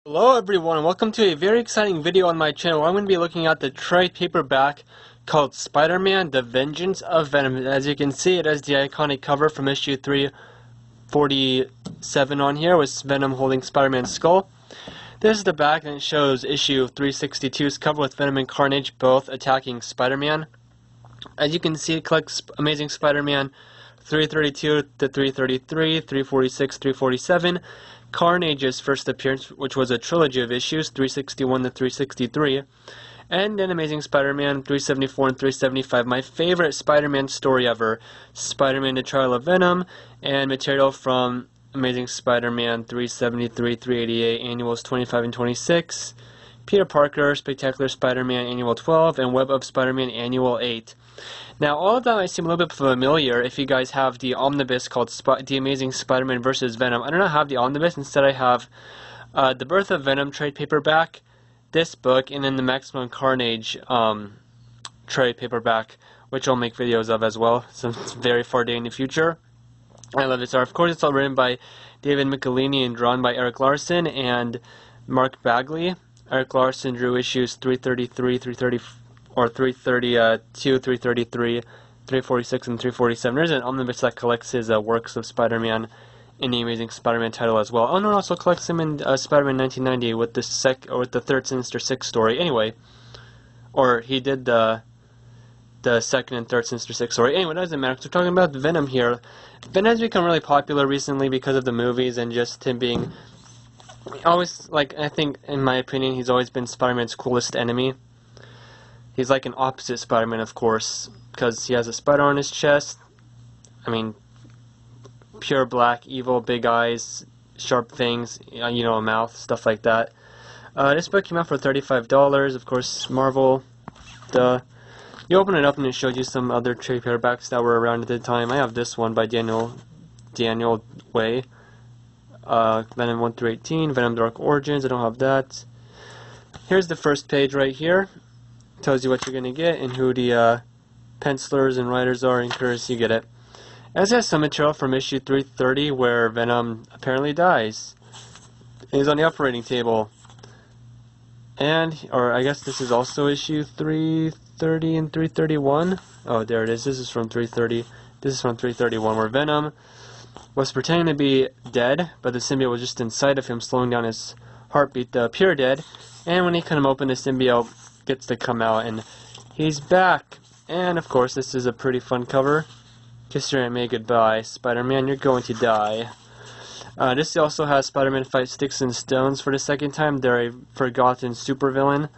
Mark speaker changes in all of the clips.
Speaker 1: Hello everyone, and welcome to a very exciting video on my channel. I'm going to be looking at the trade paperback called Spider-Man: The Vengeance of Venom. As you can see, it has the iconic cover from issue 347 on here with Venom holding Spider-Man's skull. This is the back, and it shows issue 362's cover with Venom and Carnage both attacking Spider-Man. As you can see, it collects Amazing Spider-Man 332 to 333, 346, 347. Carnage's first appearance, which was a trilogy of issues, 361 to 363, and then Amazing Spider-Man 374 and 375. My favorite Spider-Man story ever, Spider-Man: The Trial of Venom, and material from Amazing Spider-Man 373, 388, Annuals 25 and 26, Peter Parker, Spectacular Spider-Man Annual 12, and Web of Spider-Man Annual 8. Now, all of that might seem a little bit familiar if you guys have the omnibus called The Amazing Spider-Man vs. Venom. I do not have the omnibus. Instead, I have The Birth of Venom trade paperback, this book, and then the Maximum Carnage trade paperback, which I'll make videos of as well, so it's very far day in the future. I love this art. Of course, it's all written by David Michelinie and drawn by Eric Larson and Mark Bagley. Eric Larson drew issues 333, 332, 333, 346, and 347. There's an omnibus that collects his works of Spider-Man in the Amazing Spider-Man title as well. Oh no, it also collects him in Spider-Man 1990 with the third Sinister Six story. Anyway, or he did the second and third Sinister Six story. Anyway, it doesn't matter. So we're talking about Venom here. Venom has become really popular recently because of the movies and just him being always, like, I think, in my opinion, he's always been Spider-Man's coolest enemy. He's like an opposite Spider-Man, of course, because he has a spider on his chest. I mean, pure black, evil, big eyes, sharp fangs, a mouth, stuff like that. This book came out for $35, of course, Marvel. Duh. You open it up and it shows you some other trade paperbacks that were around at the time. I have this one by Daniel Way. Venom 1 through 18, Venom Dark Origins, I don't have that. Here's the first page right here. Tells you what you're going to get and who the pencilers and writers are in case you get it. As has some material from issue 330 where Venom apparently dies. He's on the operating table. Or I guess this is also issue 330 and 331. Oh, there it is. This is from 330. This is from 331 where Venom was pretending to be dead, but the symbiote was just inside of him, slowing down his heartbeat to appear dead. And when he couldn't open the symbiote, gets to come out, and he's back. And of course, this is a pretty fun cover. Kiss your Aunt May goodbye, Spider-Man, you're going to die. This also has Spider-Man fight Sticks and Stones for the second time. They're a forgotten supervillain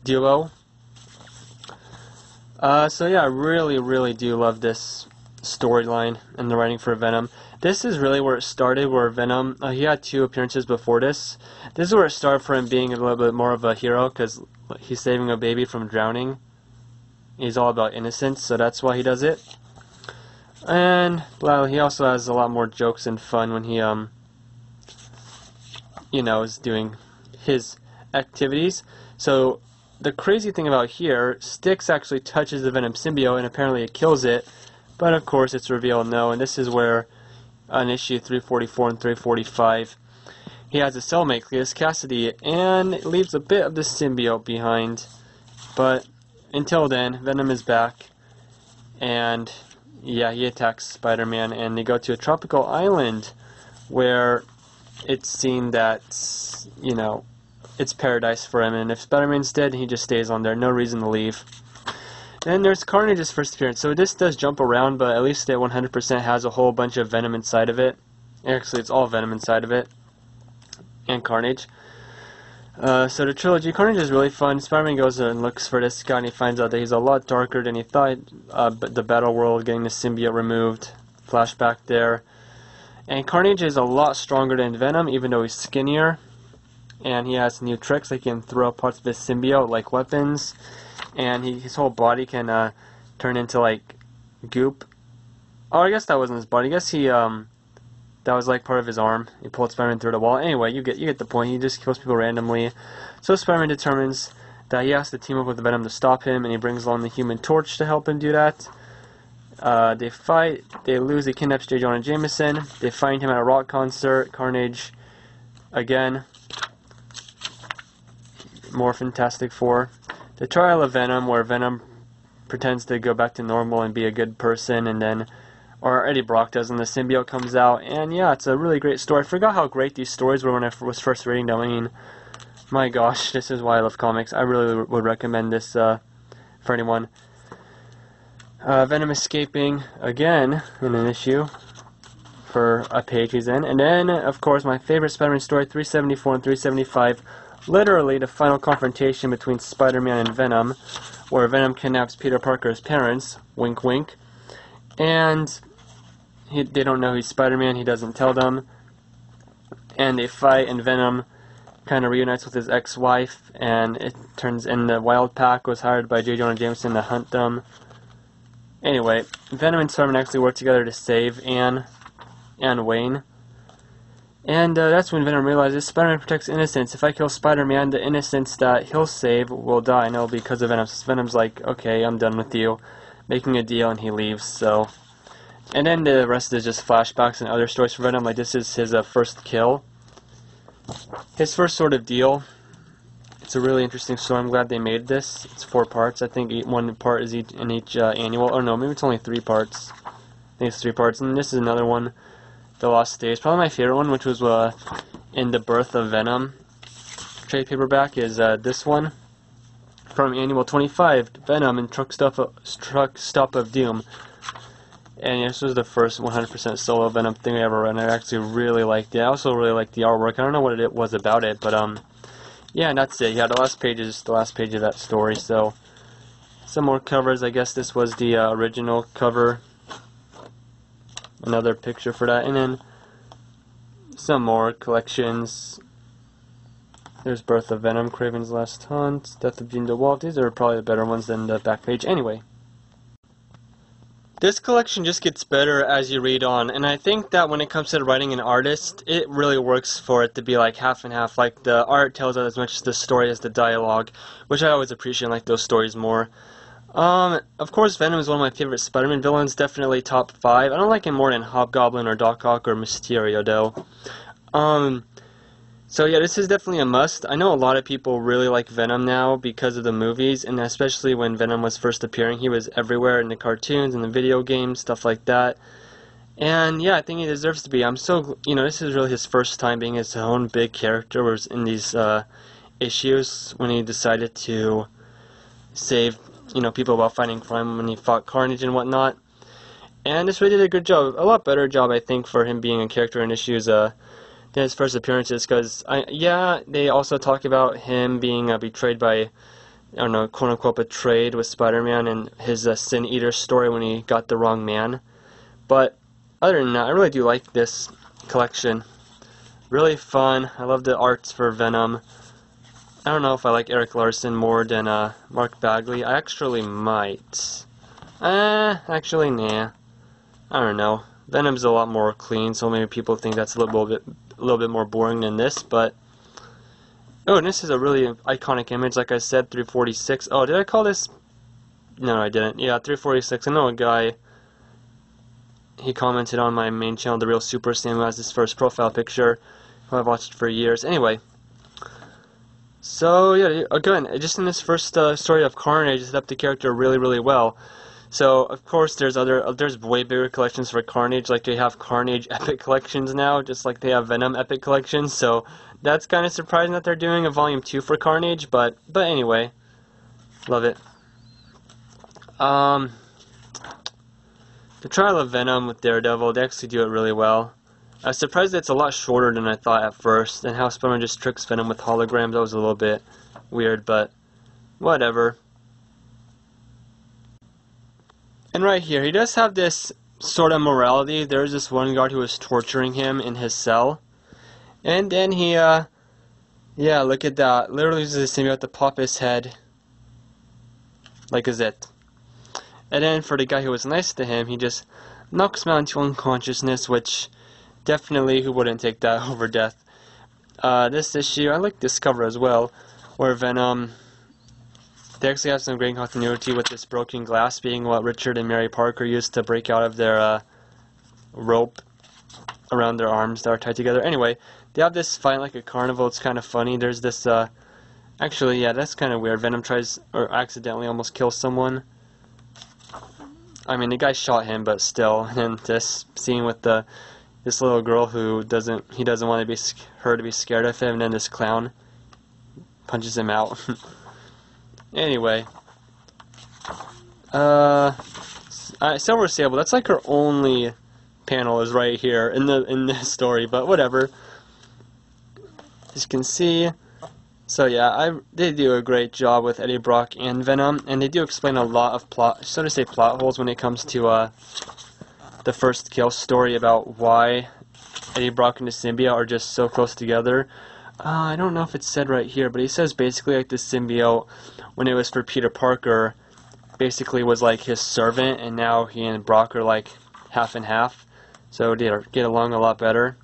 Speaker 1: duo. So yeah, I really do love this storyline and the writing for Venom. This is really where it started, where Venom, he had 2 appearances before this. This is where it started for him being a little bit more of a hero, because he's saving a baby from drowning. He's all about innocence, so that's why he does it. And, well, he also has a lot more jokes and fun when he, is doing his activities. So, the crazy thing about here, Sticks actually touches the Venom symbiote, and apparently it kills it. But, of course, it's revealed no, and this is where, on issue 344 and 345, he has a cellmate, Cletus Cassidy, and leaves a bit of the symbiote behind. But until then, Venom is back, and yeah, he attacks Spider-Man, and they go to a tropical island where it's seen that, it's paradise for him, and if Spider-Man's dead, he just stays on there, no reason to leave. Then there's Carnage's first appearance. So this does jump around, but at least it 100% has a whole bunch of Venom inside of it. Actually, it's all Venom inside of it. And Carnage. So the trilogy, Carnage is really fun. Spider-Man goes and looks for this guy, and he finds out that he's a lot darker than he thought. The battle world, getting the symbiote removed. Flashback there. And Carnage is a lot stronger than Venom, even though he's skinnier. And he has new tricks, like he can throw parts of his symbiote like weapons. And his whole body can turn into, like, goop. Oh, I guess that wasn't his body. I guess that was like part of his arm. He pulled Spider-Man through the wall. Anyway, you get the point. He just kills people randomly. So Spider-Man determines that he has to team up with Venom to stop him, and he brings along the Human Torch to help him do that. They fight. They lose. They kidnap J. Jonah Jameson. They find him at a rock concert. Carnage, again, more Fantastic Four. The Trial of Venom, where Venom pretends to go back to normal and be a good person, and then, or Eddie Brock does, and the symbiote comes out. And yeah, it's a really great story. I forgot how great these stories were when I was first reading them. I mean, my gosh, this is why I love comics. I really would recommend this for anyone. Venom escaping again in an issue for a page he's in. And then, of course, my favorite Spider-Man story, 374 and 375. Literally the final confrontation between Spider-Man and Venom, where Venom kidnaps Peter Parker's parents, wink wink, and they don't know he's Spider-Man, he doesn't tell them, and they fight, and Venom kind of reunites with his ex-wife, and it turns in the Wild Pack was hired by J. Jonah Jameson to hunt them. Anyway, Venom and Spider-Man actually work together to save Anne Wayne. And that's when Venom realizes Spider-Man protects innocence. If I kill Spider-Man, the innocence that he'll save will die, and it'll be because of Venom. So Venom's like, okay, I'm done with you, making a deal, and he leaves. So, and then the rest is just flashbacks and other stories for Venom. Like, this is his first kill, his first sort of deal. It's a really interesting story. I'm glad they made this. It's 4 parts. I think one part is in each annual. Or no, maybe it's only 3 parts. I think it's 3 parts. And this is another one. The Lost Days, probably my favorite one, which was in the Birth of Venom trade paperback, is this one from Annual 25, Venom and Truck Stop of Doom. And this was the first 100% solo Venom thing I ever read, and I actually really liked it. I also really liked the artwork. I don't know what it was about it, but yeah, and that's it. Yeah, the last page of that story. So some more covers. I guess this was the original cover. Another picture for that, and then some more collections. There's Birth of Venom, Kraven's Last Hunt, Death of Jean DeWalt. These are probably the better ones than the back page. Anyway, this collection just gets better as you read on, and I think that when it comes to writing an artist, it really works for it to be like half and half. Like, the art tells us as much as the story as the dialogue, which I always appreciate, like those stories more. Of course, Venom is one of my favorite Spider-Man villains, definitely top 5. I don't like him more than Hobgoblin or Doc Ock or Mysterio, though. So yeah, this is definitely a must. I know a lot of people really like Venom now because of the movies, and especially when Venom was first appearing, he was everywhere in the cartoons and the video games, stuff like that. And yeah, I think he deserves to be. I'm so, this is really his first time being his own big character, was in these issues when he decided to save people while fighting crime, when he fought Carnage and whatnot. And this really did a good job, a lot better job, I think, for him being a character in issues than his first appearances, because, yeah, they also talk about him being betrayed by, I don't know, quote-unquote betrayed with Spider-Man and his Sin Eater story when he got the wrong man. But other than that, I really do like this collection. Really fun. I love the arts for Venom. I don't know if I like Eric Larson more than Mark Bagley. I actually might. Actually, nah. I don't know. Venom's a lot more clean, so maybe people think that's a little bit more boring than this. But oh, and this is a really iconic image. Like I said, 346. Oh, did I call this? No, I didn't. Yeah, 346. I know a guy. He commented on my main channel, The Real Super Sam, who has his first profile picture, who I've watched for years. Anyway. So yeah, again, just in this first story of Carnage, it set up the character really, really well. So of course, there's way bigger collections for Carnage. Like, they have Carnage Epic collections now, just like they have Venom Epic collections. So that's kind of surprising that they're doing a Volume 2 for Carnage. But anyway, love it. The Trial of Venom with Daredevil, they actually do it really well. I was surprised that it's a lot shorter than I thought at first, and how Spider-Man just tricks Venom with holograms. That was a little bit weird, but whatever. And right here, he does have this sort of morality. There's this one guard who was torturing him in his cell, and then he, yeah, look at that. Literally uses the symbiote to pop his head, like a zit. And then for the guy who was nice to him, he just knocks him out into unconsciousness, which definitely, who wouldn't take that over death? This issue, I like this cover as well, where Venom, they actually have some great continuity with this broken glass being what Richard and Mary Parker used to break out of their rope around their arms that are tied together. Anyway, they have this fight like a carnival. It's kind of funny. There's this Actually, yeah, that's kind of weird. Venom tries, or accidentally almost kills someone. I mean, the guy shot him, but still. And this scene with this little girl who he doesn't want to be her to be scared of him, and then this clown punches him out. Anyway, Silver Sable. That's like her only panel is right here in this story, but whatever. As you can see. So yeah, they do a great job with Eddie Brock and Venom, and they do explain a lot of plot holes when it comes to the first kill story about why Eddie Brock and the symbiote are just so close together. I don't know if it's said right here, but he says basically like the symbiote, when it was for Peter Parker, basically was like his servant, and now he and Brock are like half and half, so they get along a lot better.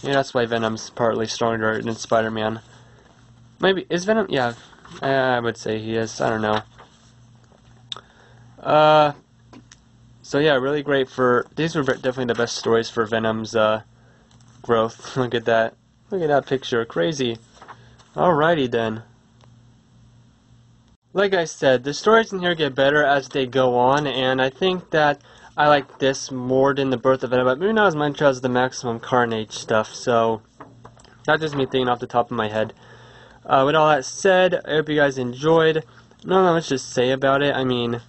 Speaker 1: Yeah, that's why Venom's partly stronger than Spider-Man. Maybe, is Venom? Yeah, I would say he is. I don't know. So yeah, really great these were definitely the best stories for Venom's growth. Look at that. Look at that picture. Crazy. Alrighty then. Like I said, the stories in here get better as they go on, and I think that I like this more than the Birth of Venom, but maybe not as much as the Maximum Carnage stuff, so that's just me thinking off the top of my head. With all that said, I hope you guys enjoyed. Not much to say about it. I mean,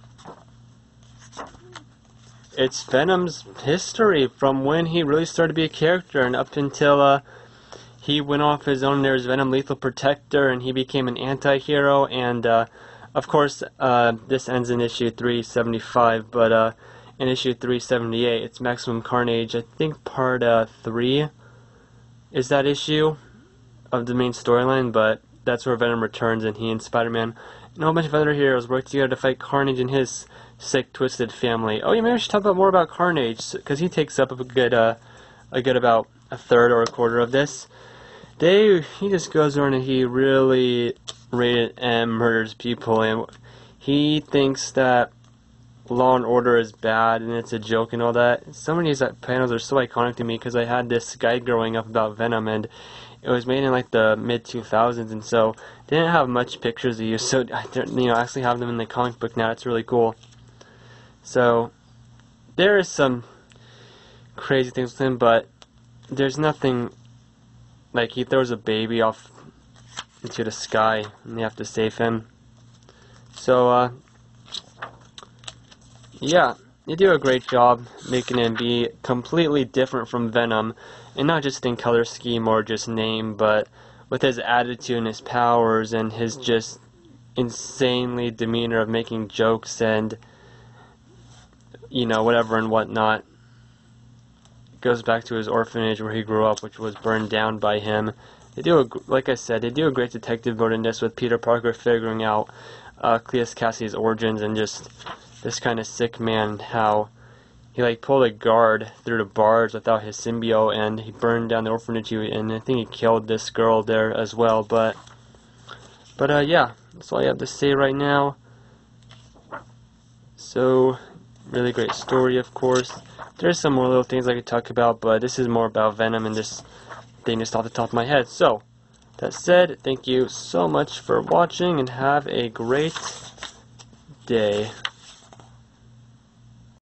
Speaker 1: it's Venom's history from when he really started to be a character and up until he went off his own. There's Venom Lethal Protector, and he became an anti-hero, and of course this ends in issue 375, but in issue 378 it's Maximum Carnage. I think part 3 is that issue of the main storyline, but that's where Venom returns, and he and Spider-Man and a whole bunch of other heroes work together to fight Carnage and his sick, twisted family. Oh, yeah, maybe I should talk about more about Carnage, because he takes up a good about a third or a quarter of this. He just goes around and he really rated M murders people, and he thinks that Law and Order is bad and it's a joke and all that. Some of these panels are so iconic to me because I had this guide growing up about Venom, and it was made in like the mid-2000s, and so they didn't have much pictures of you, so I actually have them in the comic book now. It's really cool. So there is some crazy things with him, but there's nothing like he throws a baby off into the sky and you have to save him. So yeah, they do a great job making him be completely different from Venom, and not just in color scheme or just name, but with his attitude and his powers and his just insanely demeanor of making jokes and whatever and whatnot. It goes back to his orphanage where he grew up, which was burned down by him. Like I said, they do a great detective mode in this, with Peter Parker figuring out Cleus Cassidy's origins and just this kind of sick man, how he pulled a guard through the bars without his symbiote, and he burned down the orphanage, and I think he killed this girl there as well. But yeah, that's all I have to say right now. So, really great story, of course. There's some more little things I could talk about, but this is more about Venom and this thing just off the top of my head. So, that said, thank you so much for watching, and have a great day.